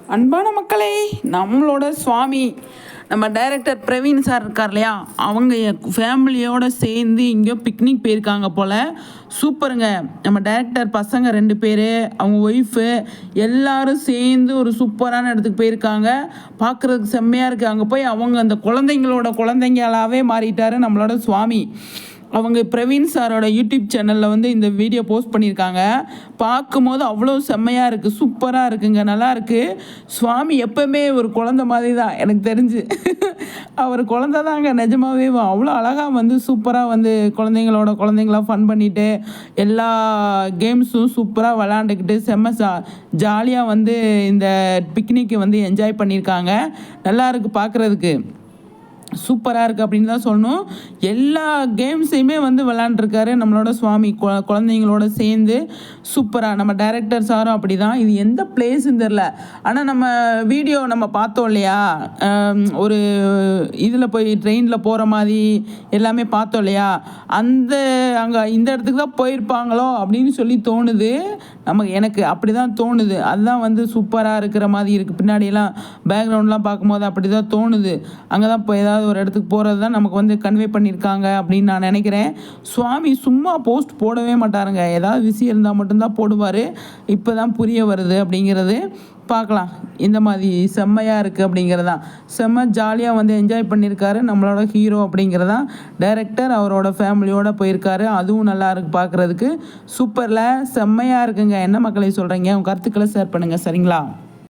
அன்பான மக்களே, நம்மளோட சுவாமி நம்ம டைரக்டர் பிரவீன் சார் இருக்கார் இல்லையா, அவங்க ஃபேமிலியோடு சேர்ந்து இங்கேயோ பிக்னிக் போயிருக்காங்க போல். சூப்பருங்க. நம்ம டைரக்டர் பசங்க 2 பேர், அவங்க ஒய்ஃபு எல்லாரும் சேர்ந்து ஒரு சூப்பரான இடத்துக்கு போயிருக்காங்க. பார்க்குறதுக்கு செம்மையாக இருக்குது. அங்கே போய் அவங்க அந்த குழந்தைங்களாகவே மாறிட்டார் நம்மளோட சுவாமி. அவங்க பிரவீன் சாரோட யூடியூப் சேனலில் இந்த வீடியோ போஸ்ட் பண்ணியிருக்காங்க. பார்க்கும்போது அவ்வளோ செம்மையாக இருக்குது, சூப்பராக இருக்குங்க, நல்லா இருக்குது. சுவாமி எப்போவுமே ஒரு குழந்த மாதிரி தான் எனக்கு தெரிஞ்சு. அவர் குழந்த தாங்க நிஜமாகவே. அவ்வளோ அழகாக சூப்பராக குழந்தைங்களா ஃபன் பண்ணிவிட்டு எல்லா கேம்ஸும் சூப்பராக விளாண்டுக்கிட்டு செம்ம ஜாலியாக இந்த பிக்னிக்கு என்ஜாய் பண்ணியிருக்காங்க. நல்லா இருக்குது பார்க்குறதுக்கு, சூப்பராக இருக்குது அப்படின்னு தான் சொல்லணும். எல்லா கேம்ஸையுமே விளாண்டுருக்காரு நம்மளோட சுவாமி குழந்தைங்களோட சேர்ந்து சூப்பராக. நம்ம டைரக்டர் சாரும் அப்படி தான். இது எந்த பிளேஸ்ன்னு தெரில, ஆனால் நம்ம வீடியோ பார்த்தோம் இல்லையா, ஒரு இதில் போய் ட்ரெயினில் போகிற மாதிரி எல்லாமே பார்த்தோம் இல்லையா, அங்கே இந்த இடத்துக்கு தான் போயிருப்பாங்களோ அப்படின்னு சொல்லி தோணுது எனக்கு அப்படி தான் தோணுது. அதுதான் சூப்பராக இருக்கிற மாதிரி இருக்குது. பின்னாடியெல்லாம் பேக்ரவுண்ட்லாம் பார்க்கும்போது அப்படி தான் தோணுது. அங்கே தான் இப்போ ஏதாவது ஒரு இடத்துக்கு போகிறது தான் நமக்கு கன்வே பண்ணியிருக்காங்க அப்படின்னு நான் நினைக்கிறேன். சுவாமி சும்மா போஸ்ட் போடவே மாட்டாருங்க, ஏதாவது விஷயம் இருந்தால் மட்டும்தான் போடுவார். இப்போ தான் புரிய வருது அப்படிங்கிறது. பார்க்கலாம், இந்த மாதிரி செம்மையாக இருக்குது அப்படிங்கிறதான். செம்ம ஜாலியாக என்ஜாய் பண்ணியிருக்காரு நம்மளோட ஹீரோ அப்படிங்கிறதான். டைரக்டர் அவரோட ஃபேமிலியோடு போயிருக்காரு. அதுவும் நல்லா இருக்குது பார்க்குறதுக்கு. சூப்பரில் செம்மையாக இருக்குங்க. என்ன மக்களை சொல்கிறீங்க? உங்கள் கருத்துக்களை ஷேர் பண்ணுங்கள், சரிங்களா?